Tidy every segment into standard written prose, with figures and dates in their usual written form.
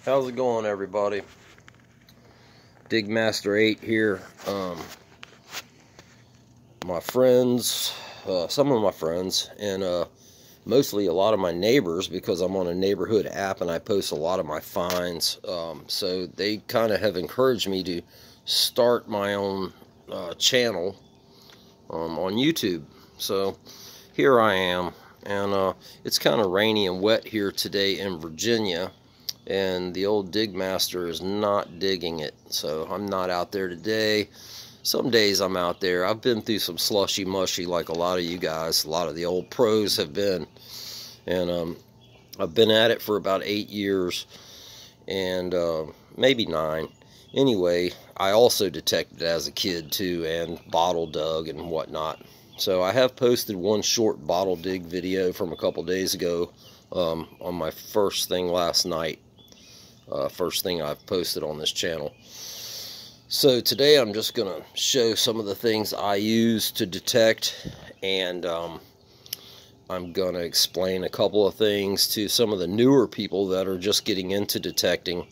How's it going, everybody? Digmaster8 here. My friends, some of my friends, and mostly a lot of my neighbors, because I'm on a neighborhood app and I post a lot of my finds. So they kind of have encouraged me to start my own channel on YouTube. So here I am, and it's kind of rainy and wet here today in Virginia. And the old Digmaster is not digging it, so I'm not out there today. Some days I'm out there. I've been through some slushy mushy like a lot of you guys, a lot of the old pros have been. And I've been at it for about 8 years, and maybe 9. Anyway, I also detected as a kid too, and bottle dug and whatnot. So I have posted one short bottle dig video from a couple days ago on my first thing last night. First thing I've posted on this channel. So today I'm just going to show some of the things I use to detect, and I'm going to explain a couple of things to some of the newer people that are just getting into detecting,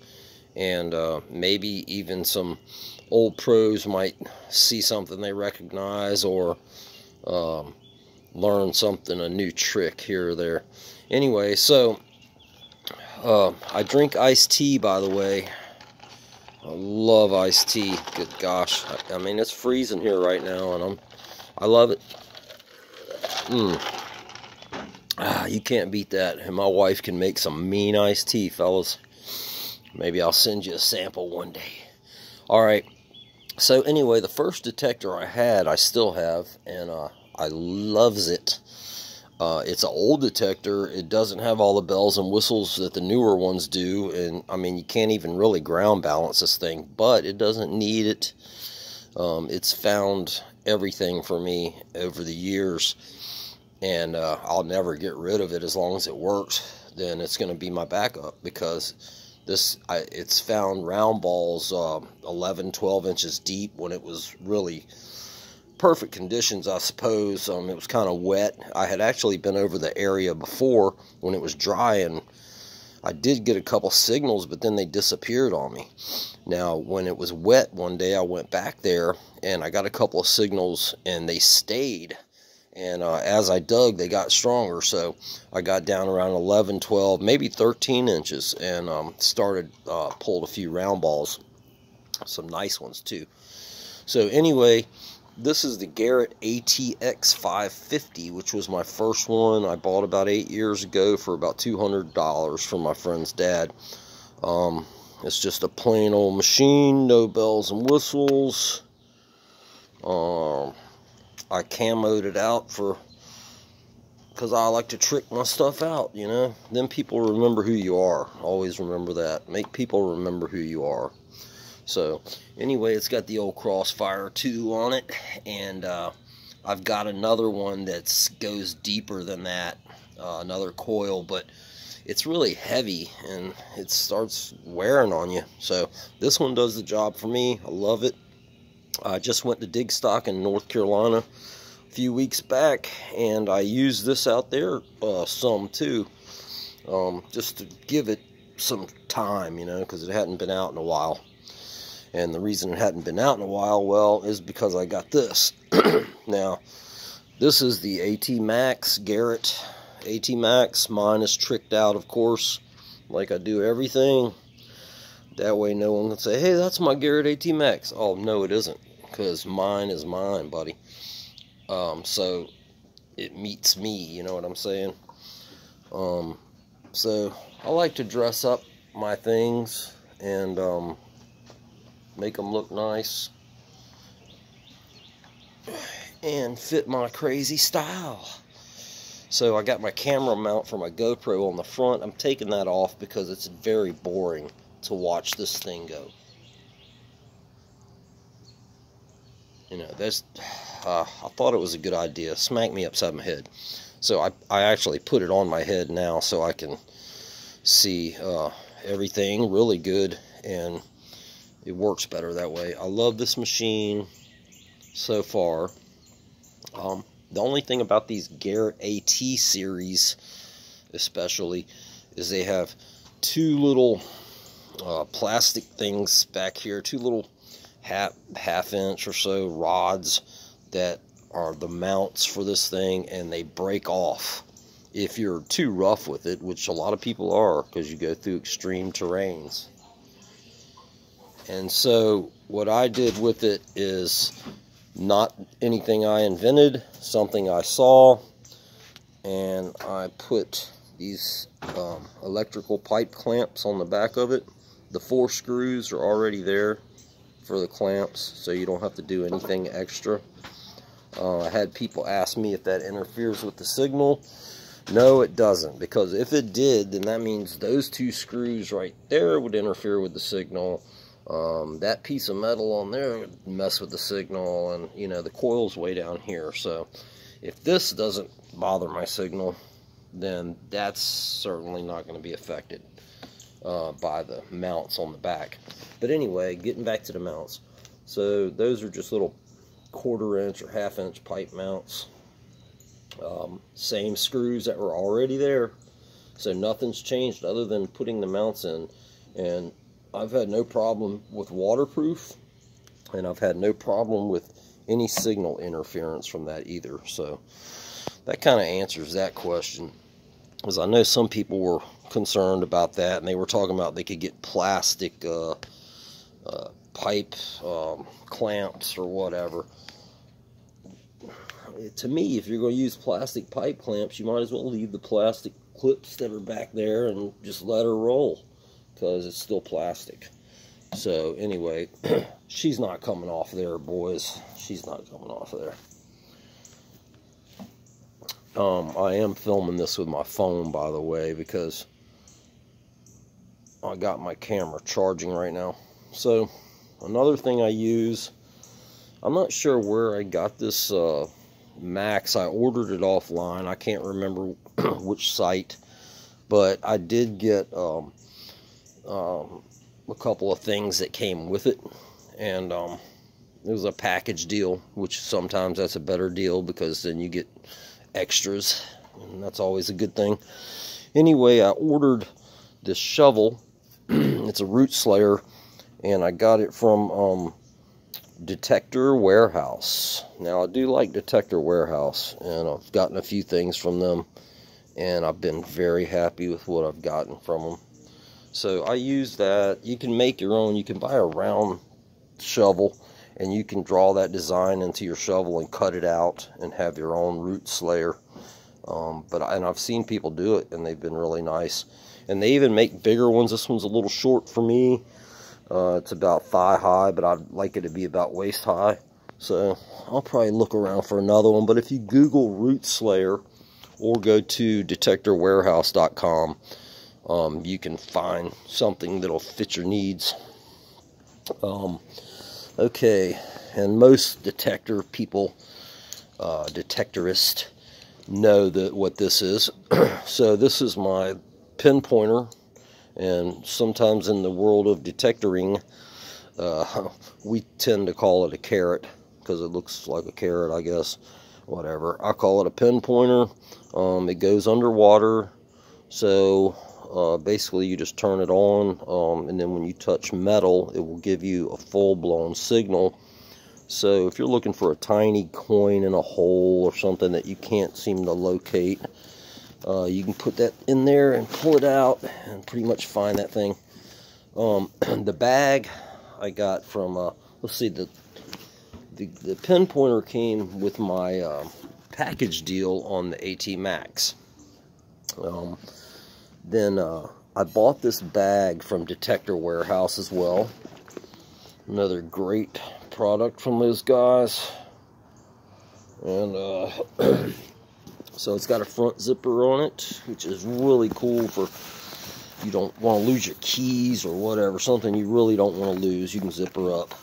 and maybe even some old pros might see something they recognize, or learn something, a new trick here or there. Anyway, so I drink iced tea, by the way. I love iced tea. Good gosh. I mean, it's freezing here right now, and I love it. You can't beat that. And my wife can make some mean iced tea, fellas. Maybe I'll send you a sample one day. Alright. So anyway, the first detector I had, I still have, and I loves it. It's an old detector. It doesn't have all the bells and whistles that the newer ones do, and I mean, you can't even really ground balance this thing, but it doesn't need it. It's found everything for me over the years, and I'll never get rid of it as long as it works. Then it's going to be my backup, because it's found round balls 11, 12 inches deep when it was really perfect conditions, I suppose. It was kind of wet. I had actually been over the area before when it was dry, and I did get a couple signals, but then they disappeared on me. Now, when it was wet one day, I went back there, and I got a couple of signals, and they stayed. And as I dug, they got stronger, so I got down around 11, 12, maybe 13 inches, and pulled a few round balls. Some nice ones, too. So anyway, this is the Garrett ATX 550, which was my first one. I bought about 8 years ago for about $200 from my friend's dad. It's just a plain old machine, no bells and whistles. I camoed it out because I like to trick my stuff out, you know. Then people remember who you are. Always remember that. Make people remember who you are. So, anyway, it's got the old Crossfire 2 on it, and I've got another one that goes deeper than that, another coil, but it's really heavy, and it starts wearing on you. So, this one does the job for me. I love it. I just went to dig stock in North Carolina a few weeks back, and I used this out there some, too, just to give it some time, you know, because it hadn't been out in a while. And the reason it hadn't been out in a while, well, is because I got this. Now, this is the AT Max, Garrett AT Max. Mine is tricked out, of course, like I do everything. That way no one can say, hey, that's my Garrett AT Max. Oh, no, it isn't, because mine is mine, buddy. So it meets me, you know what I'm saying? So I like to dress up my things and make them look nice and fit my crazy style. So I got my camera mount for my GoPro on the front. I'm taking that off because it's very boring to watch this thing go. You know, I thought it was a good idea. Smack me upside my head. So I actually put it on my head now so I can see everything really good, and it works better that way. I love this machine so far. The only thing about these Garrett AT series especially is they have two little plastic things back here, two little half inch or so rods that are the mounts for this thing, and they break off if you're too rough with it, which a lot of people are because you go through extreme terrains. And so what I did with it is not anything I invented, something I saw, and I put these electrical pipe clamps on the back of it. The 4 screws are already there for the clamps, so you don't have to do anything extra. I had people ask me if that interferes with the signal. No, it doesn't, because if it did, then that means those 2 screws right there would interfere with the signal. That piece of metal on there would mess with the signal, and you know, the coil's way down here. So if this doesn't bother my signal, then that's certainly not going to be affected by the mounts on the back. But anyway, getting back to the mounts. So those are just little 1/4 inch or 1/2 inch pipe mounts. Same screws that were already there. So nothing's changed other than putting the mounts in. And I've had no problem with waterproof, and I've had no problem with any signal interference from that either. So that kind of answers that question, because I know some people were concerned about that, and they were talking about they could get plastic pipe clamps or whatever. To me, if you're going to use plastic pipe clamps, you might as well leave the plastic clips that are back there and just let her roll, because it's still plastic. So anyway, she's not coming off there, boys. She's not coming off there. I am filming this with my phone, by the way, because I got my camera charging right now. So another thing I use, I'm not sure where I got this Max. I ordered it offline. I can't remember which site, but I did get a couple of things that came with it, and it was a package deal, which sometimes that's a better deal because then you get extras, and that's always a good thing. Anyway, I ordered this shovel. It's a root slayer, and I got it from Detector Warehouse. Now, I do like Detector Warehouse, and I've gotten a few things from them, and I've been very happy with what I've gotten from them. So I use that. You can make your own. You can buy a round shovel, and you can draw that design into your shovel and cut it out and have your own root slayer. And I've seen people do it, and they've been really nice. And they even make bigger ones. This one's a little short for me. It's about thigh high, but I'd like it to be about waist high. So I'll probably look around for another one. But if you Google root slayer or go to detectorwarehouse.com, you can find something that'll fit your needs. Okay, and most detector people, detectorists, know that what this is. So this is my pinpointer, and sometimes in the world of detectoring, we tend to call it a carrot because it looks like a carrot, I guess. Whatever. I call it a pinpointer. It goes underwater, so basically you just turn it on, and then when you touch metal, it will give you a full-blown signal. So if you're looking for a tiny coin in a hole or something that you can't seem to locate, you can put that in there and pull it out and pretty much find that thing. The bag I got from, let's see, the pinpointer came with my package deal on the AT Max. Then I bought this bag from Detector Warehouse as well. Another great product from those guys. And so it's got a front zipper on it, which is really cool for, you don't want to lose your keys or whatever, something you really don't want to lose, you can zip her up.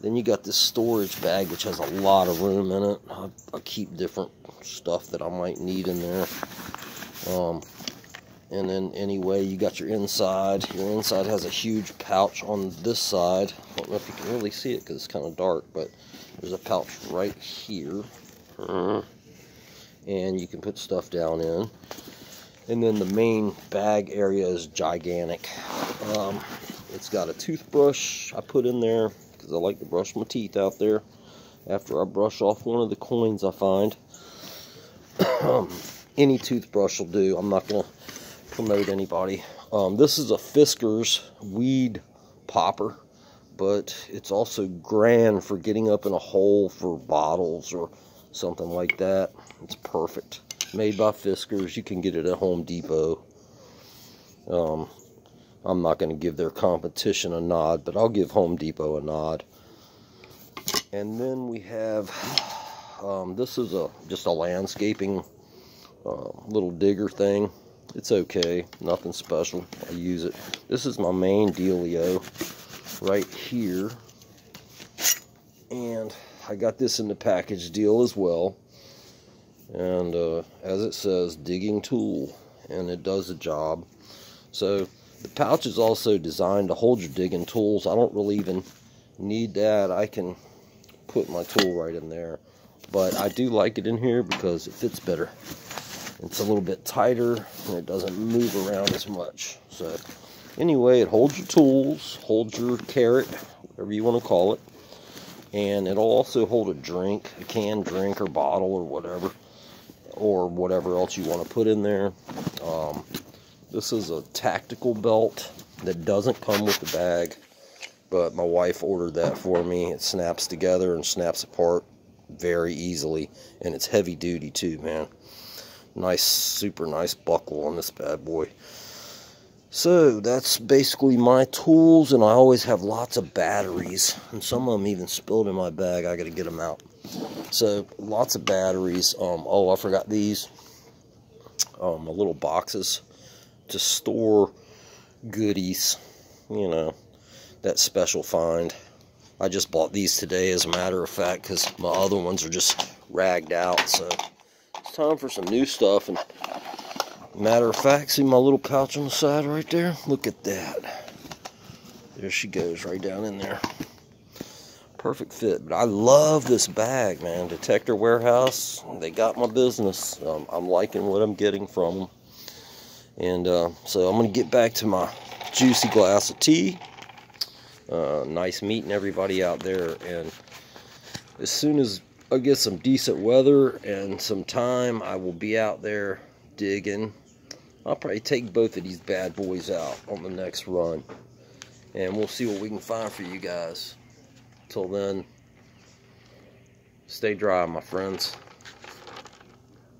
Then you got this storage bag, which has a lot of room in it. I keep different stuff that I might need in there. And then anyway, you got your inside. Your inside has a huge pouch on this side. I don't know if you can really see it because it's kind of dark, but there's a pouch right here. And you can put stuff down in. And then the main bag area is gigantic. It's got a toothbrush I put in there because I like to brush my teeth out there after I brush off one of the coins I find. Any toothbrush will do. I'm not going to promote anybody. This is a Fisker's weed popper, but it's also grand for getting up in a hole for bottles or something like that. It's perfect. Made by Fisker's. You can get it at Home Depot. I'm not going to give their competition a nod, but I'll give Home Depot a nod. And then we have, this is just a landscaping little digger thing. It's okay, nothing special. I use it. This is my main dealio right here. And I got this in the package deal as well. And as it says, digging tool. And it does the job. So the pouch is also designed to hold your digging tools. I don't really even need that. I can put my tool right in there. But I do like it in here because it fits better. It's a little bit tighter and it doesn't move around as much. So anyway, it holds your tools, holds your carrot, whatever you want to call it. And it'll also hold a drink, a canned drink or bottle or whatever else you want to put in there. This is a tactical belt that doesn't come with the bag, but my wife ordered that for me. It snaps together and snaps apart very easily, and it's heavy duty too, man. Nice, super nice buckle on this bad boy. So that's basically my tools, and I always have lots of batteries, and some of them even spilled in my bag. I gotta get them out. So lots of batteries. Oh, I forgot these. My little boxes to store goodies, you know, that special find. I just bought these today, as a matter of fact, because my other ones are just ragged out. So it's time for some new stuff. And matter of fact, see my little pouch on the side right there? Look at that. There she goes, right down in there. Perfect fit. But I love this bag, man. Detector Warehouse, they got my business. I'm liking what I'm getting from them. And so I'm going to get back to my juicy glass of tea. Nice meeting everybody out there. And as soon as I get some decent weather and some time, I will be out there digging. I'll probably take both of these bad boys out on the next run. And we'll see what we can find for you guys. Till then, stay dry, my friends.